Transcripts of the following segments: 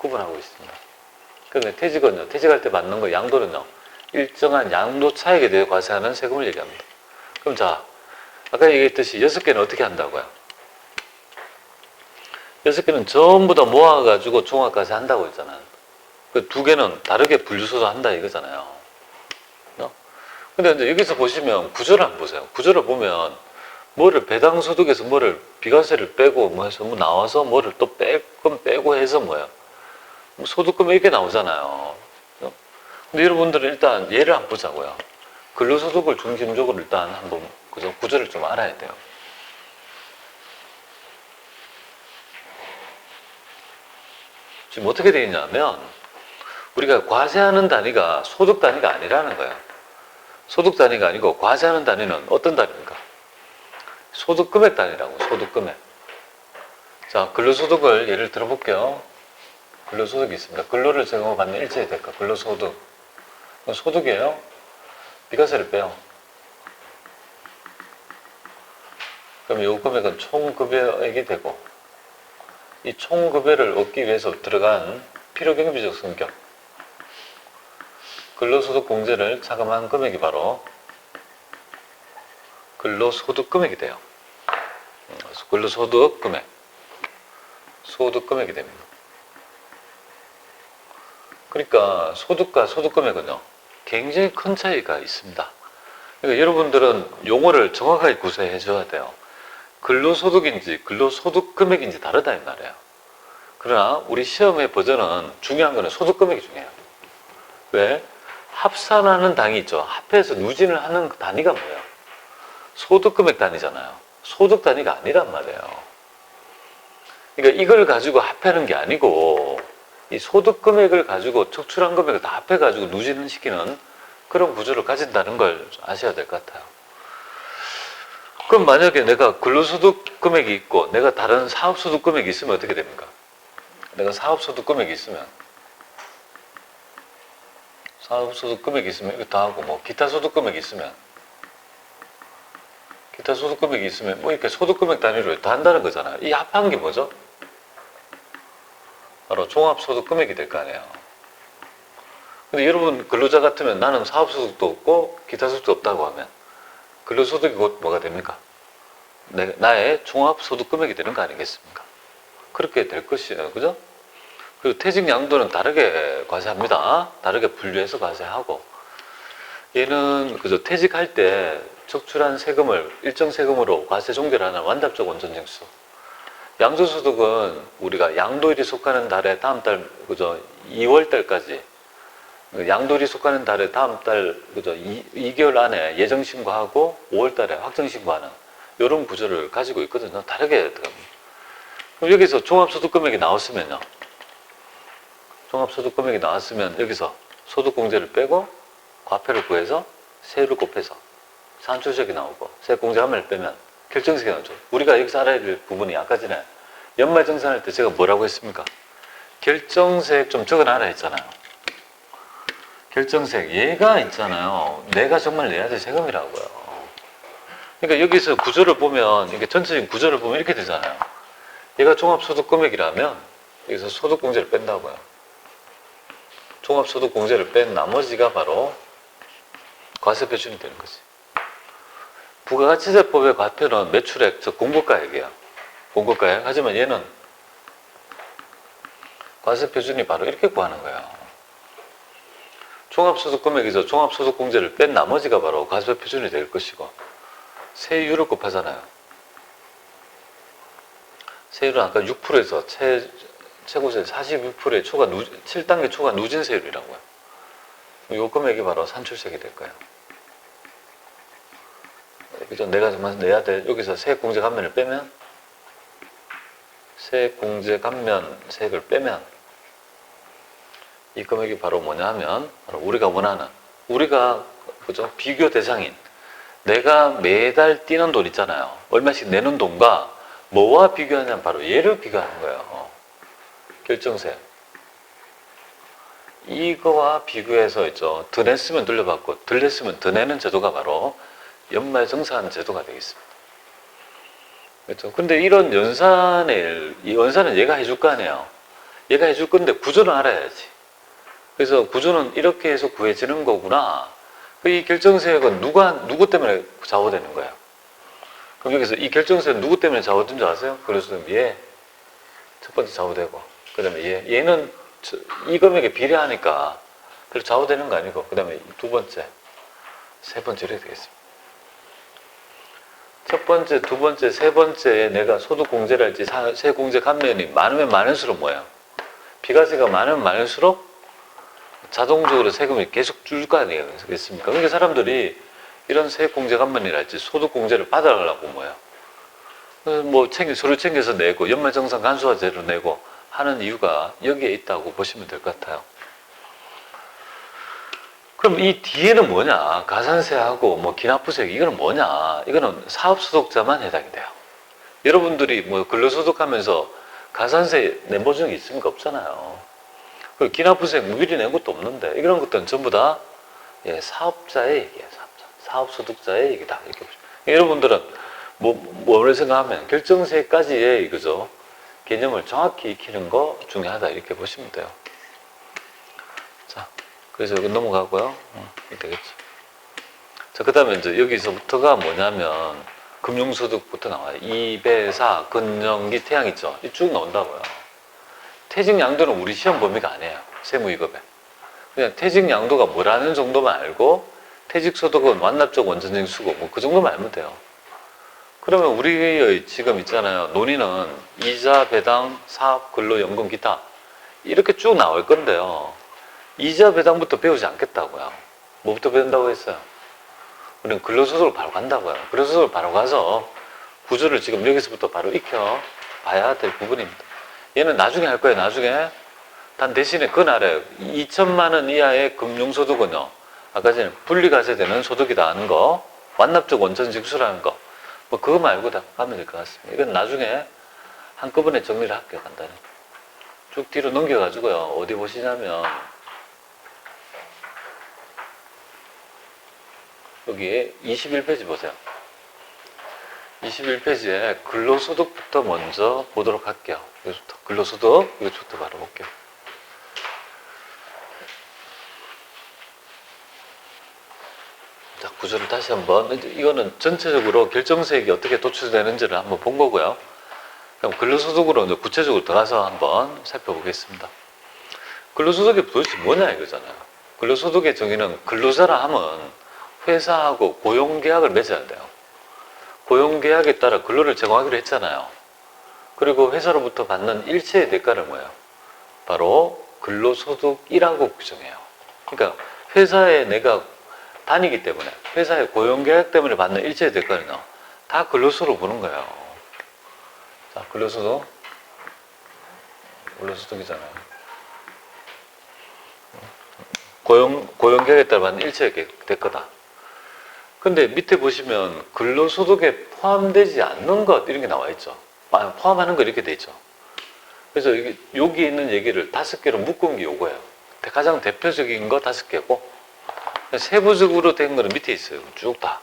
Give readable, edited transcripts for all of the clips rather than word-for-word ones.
구분하고 있습니다. 그런데 퇴직은요, 퇴직할 때 받는 거 양도는요, 일정한 양도 차익에 대해 과세하는 세금을 얘기합니다. 그럼 자, 아까 얘기했듯이 6개는 어떻게 한다고요? 6개는 전부 다 모아가지고 종합과세 한다고 했잖아요. 그 2개는 다르게 분류소득 한다 이거잖아요. 근데 이제 여기서 보시면 구조를 한번 보세요. 구조를 보면 뭐를 배당소득에서 뭐를 비과세를 빼고 뭐 해서 뭐 나와서 뭐를 또 빼고 해서 뭐야. 뭐 소득금 이렇게 나오잖아요. 근데 여러분들은 일단 예를 한번 보자고요. 근로소득을 중심적으로 일단 한번 그죠? 구조를 좀 알아야 돼요. 지금 어떻게 되어 있냐면 우리가 과세하는 단위가 소득 단위가 아니라는 거예요. 소득 단위가 아니고 과세하는 단위는 어떤 단위입니까? 소득 금액 단위라고. 소득 금액. 자, 근로소득을 예를 들어 볼게요. 근로소득이 있습니다. 근로를 제공받는 일체의 대가, 근로소득. 소득이에요. 비과세를 빼요. 그럼 이 금액은 총급여액이 되고, 이 총급여를 얻기 위해서 들어간 필요경비적 성격, 근로소득 공제를 차감한 금액이 바로 근로소득 금액이 돼요. 근로소득 금액, 소득 금액이 됩니다. 그러니까 소득과 소득 금액은요, 굉장히 큰 차이가 있습니다. 그러니까 여러분들은 용어를 정확하게 구사해 줘야 돼요. 근로소득인지 근로소득 금액인지 다르다 이 말이에요. 그러나 우리 시험의 버전은 중요한 거는 소득 금액이 중요해요. 왜? 합산하는 단위 있죠. 합해서 누진을 하는 그 단위가 뭐예요? 소득 금액 단위잖아요. 소득 단위가 아니란 말이에요. 그러니까 이걸 가지고 합하는 게 아니고 이 소득 금액을 가지고 적출한 금액을 다 합해가지고 누진을 시키는 그런 구조를 가진다는 걸 아셔야 될 것 같아요. 그럼 만약에 내가 근로소득 금액이 있고 내가 다른 사업소득 금액이 있으면 어떻게 됩니까? 내가 사업소득 금액이 있으면 이거 다 하고 뭐 기타 소득 금액이 있으면 뭐 이렇게 소득 금액 단위로 다 한다는 거잖아요. 이 합한 게 뭐죠? 바로 종합소득 금액이 될 거 아니에요. 근데 여러분 근로자 같으면 나는 사업소득도 없고 기타 소득도 없다고 하면 근로소득이 곧 뭐가 됩니까? 나의 종합소득 금액이 되는 거 아니겠습니까? 그렇게 될 것이에요. 그죠? 그리고 퇴직 양도는 다르게 과세합니다. 다르게 분류해서 과세하고 얘는 그저 퇴직할 때 적출한 세금을 일정 세금으로 과세 종결하는 완납적 원천징수. 양도소득은 우리가 양도일이 속하는 달에 다음 달 그저 2월 달까지 양도일이 속하는 달에 다음 달 그저 2개월 안에 예정 신고하고 5월 달에 확정 신고하는 이런 구조를 가지고 있거든요. 다르게 들어갑니다. 그럼 여기서 종합소득 금액이 나왔으면요. 종합소득 금액이 나왔으면 여기서 소득공제를 빼고 과표를 구해서 세율을 곱해서 산출세액이 나오고 세액공제 한면을 빼면 결정세액이 나오죠. 우리가 여기서 알아야 될 부분이 아까 전에 연말정산할 때 제가 뭐라고 했습니까? 결정세액 좀 적어놔라 했잖아요. 결정세액 얘가 있잖아요. 내가 정말 내야 될 세금이라고요. 그러니까 여기서 구조를 보면 이게 전체적인 구조를 보면 이렇게 되잖아요. 얘가 종합소득금액이라면 여기서 소득공제를 뺀다고요. 종합소득공제를 뺀 나머지가 바로 과세표준이 되는 거지. 부가가치세법의 과표는 매출액, 즉 공고가액이야. 공고가액. 하지만 얘는 과세표준이 바로 이렇게 구하는 거야. 종합소득금액에서 종합소득공제를 뺀 나머지가 바로 과세표준이 될 것이고 세율을 곱하잖아요. 세율은 아까 6%에서 최고세 42%의 7단계 초과 누진세율이라고요. 이 금액이 바로 산출세액이 될 거예요. 그죠? 내가 정말 내야 될, 여기서 세액공제 감면을 빼면, 세액공제 감면 세액을 빼면, 이 금액이 바로 뭐냐 하면, 바로 우리가 원하는, 우리가, 그죠? 비교 대상인, 내가 매달 띄는 돈 있잖아요. 얼마씩 내는 돈과 뭐와 비교하냐면 바로 얘를 비교하는 거예요. 결정세. 이거와 비교해서 있죠. 더 냈으면 돌려받고 덜 냈으면 더 내는 제도가 바로 연말정산 제도가 되겠습니다. 그렇죠. 근데 이런 연산을, 이 연산은 얘가 해줄 거 아니에요. 얘가 해줄 건데 구조는 알아야지. 그래서 구조는 이렇게 해서 구해지는 거구나. 이 결정세액은 누구 때문에 좌우되는 거예요? 그럼 여기서 이 결정세액은 누구 때문에 좌우된 줄 아세요? 그래서 얘 첫 번째 좌우되고, 그 다음에 얘는 이 금액에 비례하니까 별로 좌우되는 거 아니고, 그 다음에 두 번째, 세 번째 이렇게 되겠습니다. 첫 번째, 두 번째, 세 번째에 내가 소득공제를 할지 세공제 감면이 많으면 많을수록 뭐예요? 비과세가 많으면 많을수록 자동적으로 세금이 계속 줄 거 아니겠습니까? 그러니까 사람들이 이런 세공제 감면이랄지 소득공제를 받아가려고 뭐예요? 뭐 서류 챙겨서 내고 연말정산 간소화제로 내고 하는 이유가 여기에 있다고 보시면 될 것 같아요. 그럼 이 뒤에는 뭐냐? 가산세하고 뭐 기납부세 이거는 뭐냐? 이거는 사업소득자만 해당이 돼요. 여러분들이 뭐 근로소득하면서 가산세 내본 적이 있습니까? 없잖아요. 그리고 기납부세 미리 낸 것도 없는데 이런 것들은 전부 다 사업자의 얘기예요. 사업소득자의 얘기다. 이렇게 보시면. 여러분들은 뭐를 생각하면 결정세까지의 그죠? 개념을 정확히 익히는 거 중요하다 이렇게 보시면 돼요. 자, 그래서 여기 넘어가고요. 되겠죠. 자, 그 다음에 이제 여기서부터가 뭐냐면 금융소득부터 나와요. 2배사, 근영기, 태양 있죠. 쭉 나온다고요. 퇴직양도는 우리 시험 범위가 아니에요. 세무이급에. 그냥 퇴직양도가 뭐라는 정도만 알고 퇴직소득은 완납적 원천징수고 뭐 그 정도만 알면 돼요. 그러면 우리의 지금 있잖아요. 논의는 이자, 배당, 사업, 근로, 연금, 기타 이렇게 쭉 나올 건데요. 이자, 배당부터 배우지 않겠다고요. 뭐부터 배운다고 했어요? 우리는 근로소득을 바로 간다고요. 근로소득을 바로 가서 구조를 지금 여기서부터 바로 익혀 봐야 될 부분입니다. 얘는 나중에 할 거예요. 나중에. 단 대신에 그날에 2천만 원 이하의 금융소득은요. 아까 전에 분리과세되는 소득이다 하는 거, 완납적 원천징수라는 거, 뭐 그거 말고 다 가면 될 것 같습니다. 이건 나중에 한꺼번에 정리를 할게요. 간단히. 쭉 뒤로 넘겨가지고요. 어디 보시냐면 여기 21페이지 보세요. 21페이지에 근로소득부터 먼저 보도록 할게요. 여기부터 근로소득, 이거부터 바로 볼게요. 자, 구조를 다시 한번, 이거는 전체적으로 결정세액이 어떻게 도출되는지를 한번 본 거고요. 그럼 근로소득으로 이제 구체적으로 들어가서 한번 살펴보겠습니다. 근로소득이 도대체 뭐냐 이거잖아요. 근로소득의 정의는 근로자라 하면 회사하고 고용계약을 맺어야 돼요. 고용계약에 따라 근로를 제공하기로 했잖아요. 그리고 회사로부터 받는 일체의 대가를 뭐예요? 바로 근로소득이라고 규정해요. 그러니까 회사에 내가 다니기 때문에 회사의 고용계약 때문에 받는 일체의 대가는요. 다 근로소득으로 보는 거예요. 자, 근로소득이잖아요. 고용계약에 따라 받는 일체의 대가다. 근데 밑에 보시면 근로소득에 포함되지 않는 것 이런 게 나와 있죠. 포함하는 거 이렇게 돼 있죠. 그래서 여기 있는 얘기를 5개로 묶은 게 요거예요. 가장 대표적인 거 5개고 세부적으로 된 거는 밑에 있어요. 쭉 다.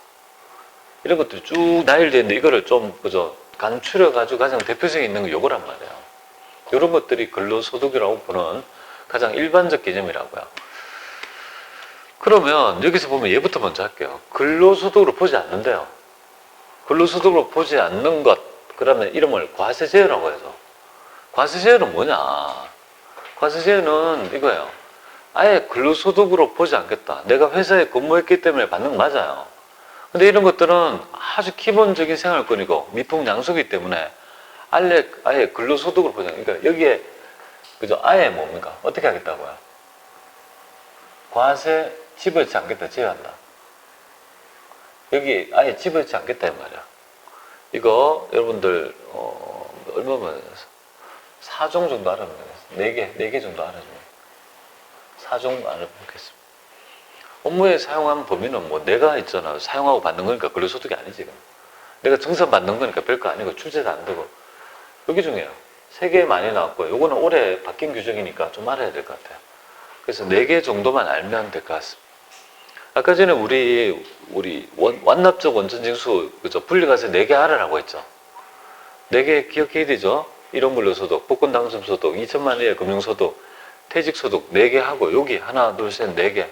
이런 것들이 쭉 나열되어 있는데 이거를 좀 그저 간추려가지고 가장 대표적인 있는 거 요거란 말이에요. 이런 것들이 근로소득이라고 보는 가장 일반적 개념이라고요. 그러면 여기서 보면 얘부터 먼저 할게요. 근로소득으로 보지 않는데요. 근로소득으로 보지 않는 것, 그러면 이름을 과세제외라고 해서. 과세제외는 뭐냐? 과세제외는 이거예요. 아예 근로소득으로 보지 않겠다. 내가 회사에 근무했기 때문에 받는 거 맞아요. 근데 이런 것들은 아주 기본적인 생활권이고 미풍양수이기 때문에 아예 근로소득으로 보지 않겠다. 그러니까 여기에 그죠? 아예 뭡니까? 어떻게 하겠다고요? 과세 집어넣지 않겠다. 제외한다. 여기 아예 집어넣지 않겠다 이 말이야. 이거 여러분들 얼마면 4종 정도 알아보면 되겠어요. 4개 정도 알아주면 4종 알아보겠습니다. 업무에 사용한 범위는 뭐 내가 있잖아. 사용하고 받는 거니까 근로소득이 아니지. 내가 정산 받는 거니까 별거 아니고 출제도 안 되고. 여기 중에요. 3개 많이 나왔고요. 요거는 올해 바뀐 규정이니까 좀 알아야 될 것 같아요. 그래서 4개 정도만 알면 될 것 같습니다. 아까 전에 우리 완납적 원천징수 그죠? 분리과세 4개 알아라고 했죠. 4개 기억해야 되죠. 1원 근로소득, 복권 당첨소득, 2천만 원의 금융소득, 퇴직소득 4개 하고 여기 하나, 둘, 셋, 4개.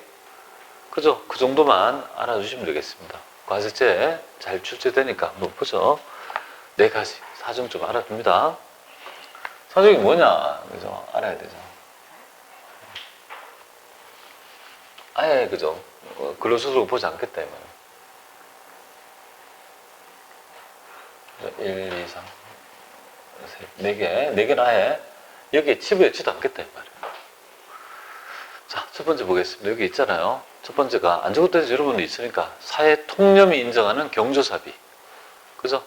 그죠? 그 정도만 알아주시면 되겠습니다. 과세제 잘 출제되니까 한번 보죠. 4가지 사정 좀 알아둡니다. 사정이 뭐냐? 그죠? 알아야 되죠. 아예 그죠? 근로소득을 보지 않겠다 이 말이에요. 1, 2, 3, 4개, 4개는 아예 여기에 치부했지도 않겠다 이 말이에요. 자, 첫 번째 보겠습니다. 여기 있잖아요. 첫 번째가 안전구태에서 여러분도 있으니까 사회 통념이 인정하는 경조사비. 그죠?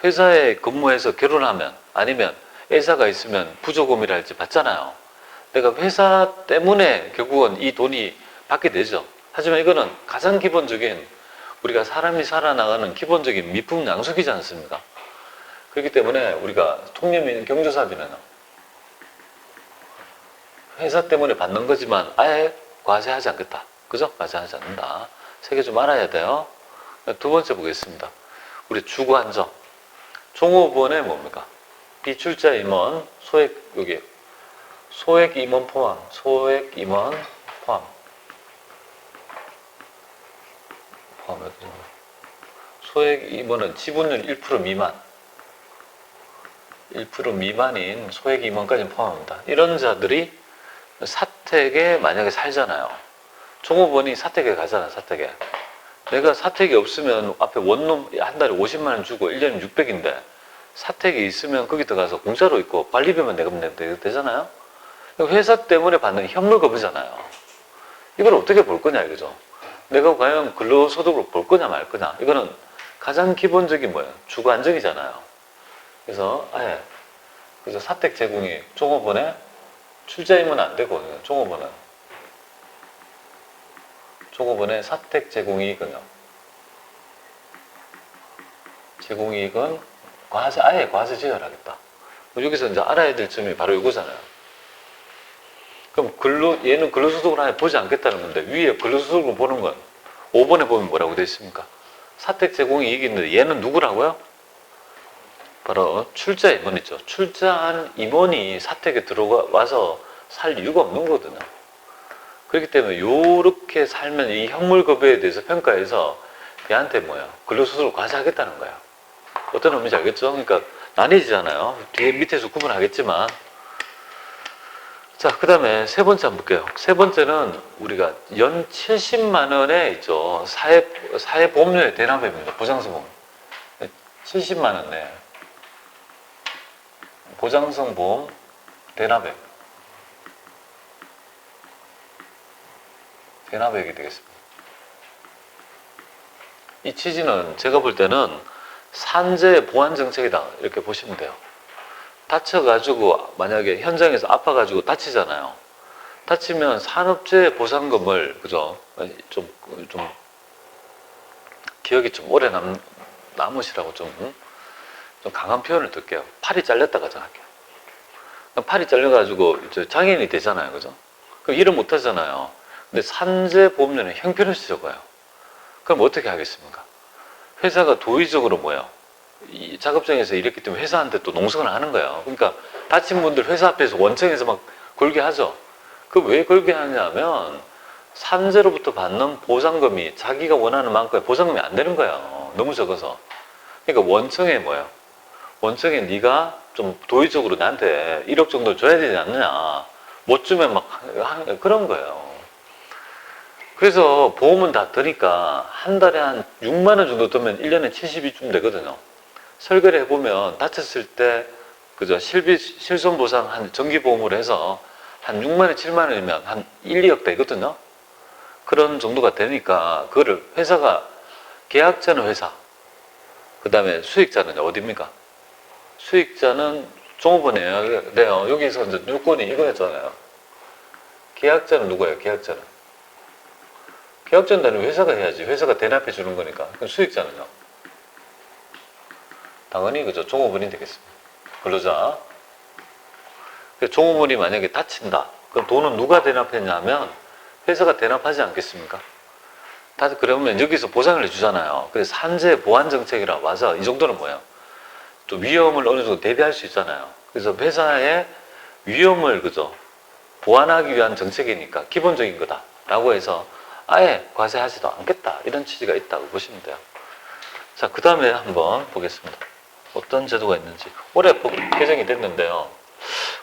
회사에 근무해서 결혼하면 아니면 애사가 있으면 부조금이랄지 받잖아요. 내가 회사 때문에 결국은 이 돈이 받게 되죠. 하지만 이거는 가장 기본적인 우리가 사람이 살아나가는 기본적인 미품 양속이지 않습니까? 그렇기 때문에 우리가 통념이 있는 경조사비는 회사 때문에 받는 거지만 아예 과세하지 않겠다. 그죠? 과세하지 않는다. 3개 좀 알아야 돼요. 두 번째 보겠습니다. 우리 주거안정. 종업원의 뭡니까? 비출자 임원, 소액, 여기. 소액 임원 포함. 소액 임원 포함. 소액 임원은 지분율 1% 미만. 1% 미만인 소액 임원까지 포함합니다. 이런 자들이 사택에 만약에 살잖아요. 종업원이 사택에 가잖아, 사택에. 내가 사택이 없으면 앞에 원룸 한 달에 50만 원 주고 1년에 600인데 사택이 있으면 거기 들어가서 공짜로 있고 관리비만 내면 되잖아요. 회사 때문에 받는 현물급이잖아요. 이걸 어떻게 볼 거냐 이거죠. 내가 과연 근로소득으로 볼 거냐 말 거냐. 이거는 가장 기본적인 뭐예요? 주거 안정이잖아요. 그래서 아예 그래서 사택 제공이 종업원에 출자임은 안 되고 종업원의 사택 제공이익은요. 제공이익은 아예 과세 제외하겠다. 여기서 이제 알아야 될 점이 바로 이거잖아요. 그럼 얘는 근로소득을 아예 보지 않겠다는 건데 위에 근로소득을 보는 건 5번에 보면 뭐라고 되어 있습니까? 사택 제공이익인데 얘는 누구라고요? 바로 출자 임원 있죠. 출자한 임원이 사택에 들어와서 살 이유가 없는 거거든요. 그렇기 때문에 이렇게 살면 이 현물급여에 대해서 평가해서 얘한테 뭐야? 근로소득을 과세하겠다는 거야. 어떤 의미인지 알겠죠? 그러니까 나뉘지잖아요. 뒤에 밑에서 구분하겠지만. 자, 그 다음에 세 번째 한번 볼게요. 세 번째는 우리가 연 70만 원에 있죠. 사회보험료의 대납액입니다. 보장성 보험. 70만 원 내. 보장성 보험 대납액. 대납액이 되겠습니다. 이 취지는 제가 볼 때는 산재 보완 정책이다 이렇게 보시면 돼요. 다쳐가지고 만약에 현장에서 아파가지고 다치잖아요. 다치면 산업재해 보상금을 그죠? 좀 기억이 좀 오래 남으시라고 좀 강한 표현을 들게요. 팔이 잘렸다 가정할게요. 팔이 잘려가지고 이제 장애인이 되잖아요, 그죠? 그럼 일을 못 하잖아요. 근데 산재보험료는 형편없이 적어요. 그럼 어떻게 하겠습니까? 회사가 도의적으로 뭐예요? 이 작업장에서 일했기 때문에 회사한테 또 농성을 하는 거예요. 그러니까 다친 분들 회사 앞에서 원청에서 막 걸게 하죠. 그럼 왜 걸게 하냐면 산재로부터 받는 보상금이 자기가 원하는 만큼의 보상금이 안 되는 거예요. 너무 적어서. 그러니까 원청에 뭐예요? 원청에 네가 좀 도의적으로 나한테 1억 정도 줘야 되지 않느냐. 못 주면 막 그런 거예요. 그래서 보험은 다 드니까 한 달에 한 6만 원 정도 들면 1년에 70이쯤 되거든요. 설계를 해보면 다쳤을 때 그죠? 실손보상 한 정기보험으로 해서 한 6만 원, 7만 원이면 한 1, 2억 되거든요. 그런 정도가 되니까 그거를 회사가 계약자는 회사, 그 다음에 수익자는 어디입니까? 수익자는 종업원이에요. 네, 여기서 이제 요건이 이거였잖아요. 계약자는 누구예요? 계약자는 회사가 해야지. 회사가 대납해 주는 거니까. 그럼 수익자는요? 당연히 그죠. 종업원이 되겠습니다. 근로자. 종업원이 만약에 다친다. 그럼 돈은 누가 대납했냐면 회사가 대납하지 않겠습니까? 그러면 여기서 보상을 해주잖아요. 그래서 산재 보완 정책이라고 와서 이 정도는 뭐예요? 또 위험을 어느 정도 대비할 수 있잖아요. 그래서 회사의 위험을 그죠 보완하기 위한 정책이니까 기본적인 거다라고 해서 아예 과세하지도 않겠다 이런 취지가 있다고 보시면 돼요. 자, 그 다음에 한번 보겠습니다. 어떤 제도가 있는지. 올해 법 개정이 됐는데요.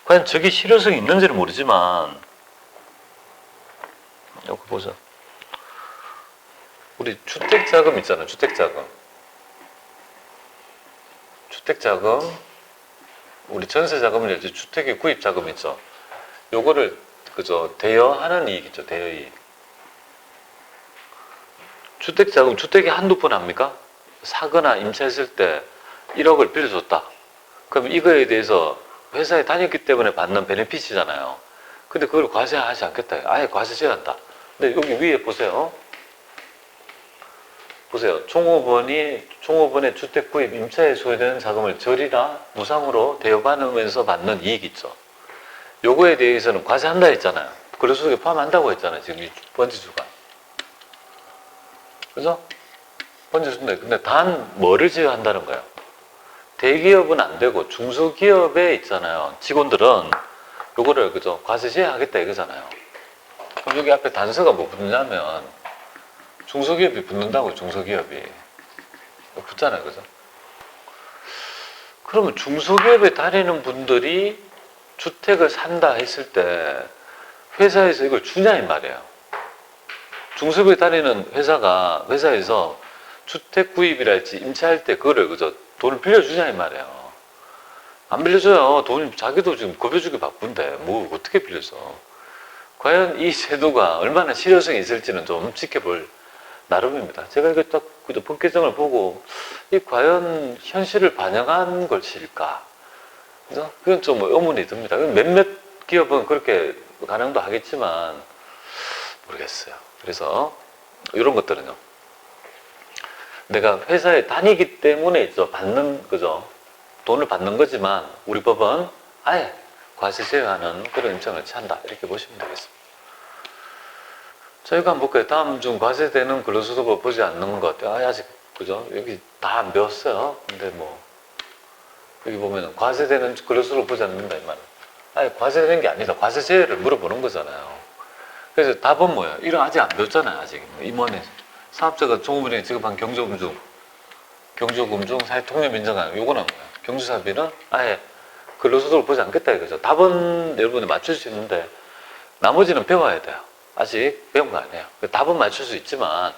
과연 저게 실효성이 있는지는 모르지만 여기 보자. 우리 주택자금 있잖아요. 주택자금. 주택자금, 우리 전세자금이라든지 주택의 구입자금 있죠. 요거를 그죠 대여하는 이익이죠. 대여이익. 주택자금, 주택이 한두 푼 합니까? 사거나 임차했을 때 1억을 빌려줬다. 그럼 이거에 대해서 회사에 다녔기 때문에 받는 베네핏이잖아요. 근데 그걸 과세하지 않겠다. 아예 과세 제한다. 근데 여기 위에 보세요. 보세요. 종업원의 주택 구입 임차에 소요되는 자금을 절이나 무상으로 대여받으면서 받는 이익 있죠. 요거에 대해서는 과세한다 했잖아요. 근로소득에 포함한다고 했잖아요. 지금 이 번지수가. 그죠? 번지수인데, 근데 단 뭐를 제외한다는 거예요? 대기업은 안 되고 중소기업에 있잖아요. 직원들은 요거를 그죠? 과세 제외하겠다 이거잖아요. 그럼 여기 앞에 단서가 뭐 붙냐면 중소기업이 붙는다고. 중소기업이 붙잖아요. 그죠? 그러면 중소기업에 다니는 분들이 주택을 산다 했을 때 회사에서 이걸 주냐 이 말이에요. 중소기업에 다니는 회사에서 주택 구입이랄지 임차할 때 그거를 그죠? 돈을 빌려주냐 이 말이에요. 안 빌려줘요. 돈 자기도 지금 급여주기 바쁜데 뭐 어떻게 빌려줘. 과연 이 제도가 얼마나 실효성이 있을지는 좀 지켜볼 나름입니다. 제가 이거 딱 법 개정을 보고 이 과연 현실을 반영한 것일까? 그죠? 그건 좀 의문이 듭니다. 몇몇 기업은 그렇게 가능도 하겠지만 모르겠어요. 그래서 이런 것들은요. 내가 회사에 다니기 때문에 그죠? 돈을 받는 거지만 우리 법은 아예 과세 제외하는 그런 입장을 취한다. 이렇게 보시면 되겠습니다. 자, 이거 한번 볼까요? 다음 중 과세되는 근로소득을 보지 않는 것. 아직, 그죠? 여기 다 안 배웠어요. 근데 뭐, 여기 보면 과세되는 근로소득을 보지 않는다, 이 말은. 아니, 과세되는 게 아니다. 과세 제외를 물어보는 거잖아요. 그래서 답은 뭐예요? 이런 아직 안 배웠잖아요, 아직. 임원에. 사업자가 종업원에게 지급한 경조금 중 사회통념 인정하는 요거는 뭐예요? 경조사비는 아예 근로소득을 보지 않겠다 이거죠. 답은 여러분이 맞출 수 있는데 나머지는 배워야 돼요. 아직 배운 거 아니에요. 답은 맞출 수 있지만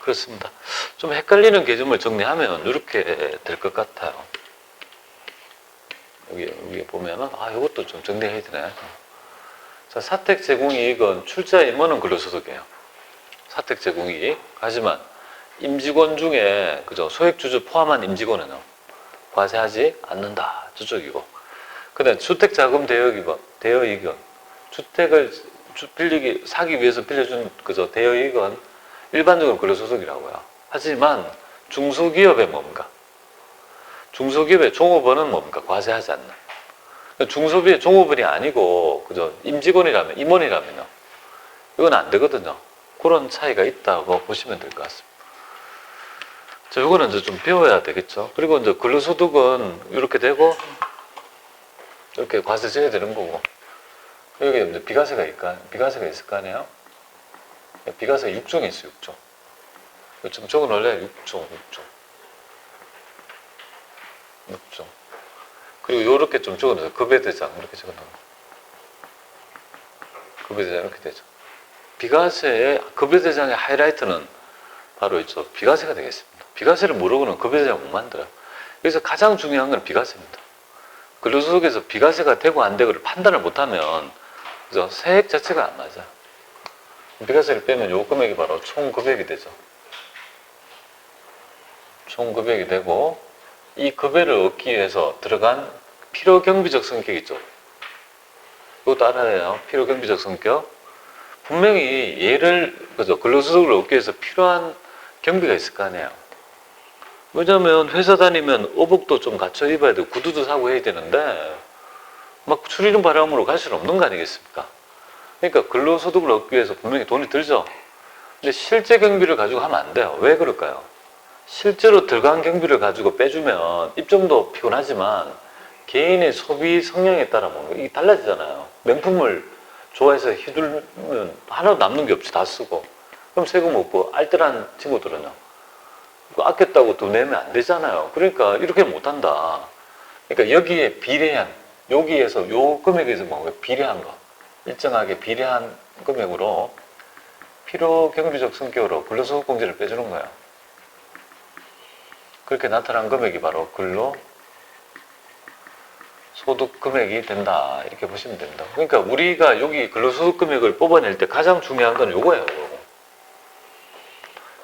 그렇습니다. 좀 헷갈리는 개념을 정리하면 이렇게 될 것 같아요. 여기 보면은 이것도 좀 정리해야 되네. 자, 사택 제공 이익은 출자 임원은 근로소득이에요. 사택 제공 이익. 하지만 임직원 중에 그죠 소액주주 포함한 임직원은 과세하지 않는다. 저쪽이고. 근데 주택자금 대여이익은 주택을 사기 위해서 빌려준 그죠 대여이익은 일반적으로 근로소득이라고요. 하지만 중소기업의 뭡니까? 중소기업의 종업원은 뭡니까? 과세하지 않는. 중소기업의 종업원이 아니고 그죠 임원이라면요. 이건 안 되거든요. 그런 차이가 있다고 보시면 될 것 같습니다. 자, 이거는 이제 좀 배워야 되겠죠. 그리고 이제 근로소득은 이렇게 되고 이렇게 과세 제외되는 거고. 여기 이제 비과세가 있을 거 아니에요? 비과세가 6종이 있어요, 6종. 이거 좀 적어 놓을래요? 6종. 그리고 이렇게 좀 적어 놓으세요. 급여대장, 이렇게 적어 놓으세요. 급여대장, 이렇게 되죠. 비과세의 급여대장의 하이라이트는 바로 있죠. 비과세가 되겠습니다. 비과세를 모르고는 급여대장 못 만들어요. 그래서 가장 중요한 건 비과세입니다. 근로소득에서 비과세가 되고 안 되고를 판단을 못하면 그죠? 세액 자체가 안 맞아. 비과세를 빼면 요 금액이 바로 총 금액이 되죠. 총 금액이 되고 이 급여를 얻기 위해서 들어간 필요경비적 성격 있죠. 이것도 알아야 해요. 필요경비적 성격. 분명히 그죠? 근로소득을 얻기 위해서 필요한 경비가 있을 거 아니에요. 왜냐면 회사 다니면 의복도 좀 갖춰 입어야 되고 구두도 사고 해야 되는데 막 추리는 바람으로 갈 수는 없는 거 아니겠습니까? 그러니까 근로소득을 얻기 위해서 분명히 돈이 들죠. 근데 실제 경비를 가지고 하면 안 돼요. 왜 그럴까요? 실제로 들어간 경비를 가지고 빼주면 입점도 피곤하지만 개인의 소비 성향에 따라 먹는 거. 이게 달라지잖아요. 명품을 좋아해서 휘둘면 하나도 남는 게 없이 다 쓰고. 그럼 세금 없고, 알뜰한 친구들은요. 아꼈다고 돈 내면 안 되잖아요. 그러니까 이렇게 못한다. 그러니까 여기에 비례한, 여기에서 요 금액에서 뭐 비례한 거. 일정하게 비례한 금액으로 필요 경비적 성격으로 근로소득 공제를 빼주는 거예요. 그렇게 나타난 금액이 바로 근로소득 금액이 된다. 이렇게 보시면 됩니다. 그러니까 우리가 여기 근로소득 금액을 뽑아낼 때 가장 중요한 건 요거예요.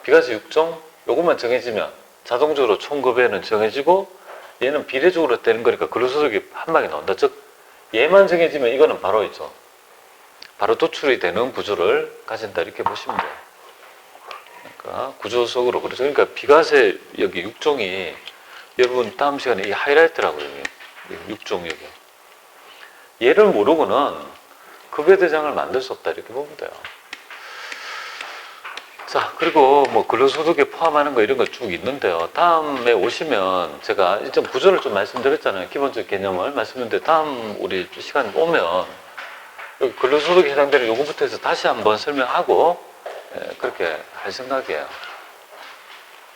비과세 6종 요것만 정해지면 자동적으로 총급여는 정해지고 얘는 비례적으로 되는 거니까 근로소득이 한 방에 나온다. 즉 얘만 정해지면 이거는 바로 있죠. 바로 도출이 되는 구조를 가진다. 이렇게 보시면 돼요. 그러니까 구조 속으로 그렇죠. 그러니까 비과세 여기 6종이 여러분 다음 시간에 이 하이라이트라고요. 6종 여기. 얘를 모르고는 급여대장을 만들 수 없다. 이렇게 보면 돼요. 자, 그리고 뭐 근로소득에 포함하는 거 이런 거 쭉 있는데요. 다음에 오시면 제가 일정 구조를 좀 말씀드렸잖아요. 기본적 개념을 말씀드렸는데 다음 우리 시간 오면 여기 근로소득에 해당되는 요금부터 해서 다시 한번 설명하고 그렇게 할 생각이에요.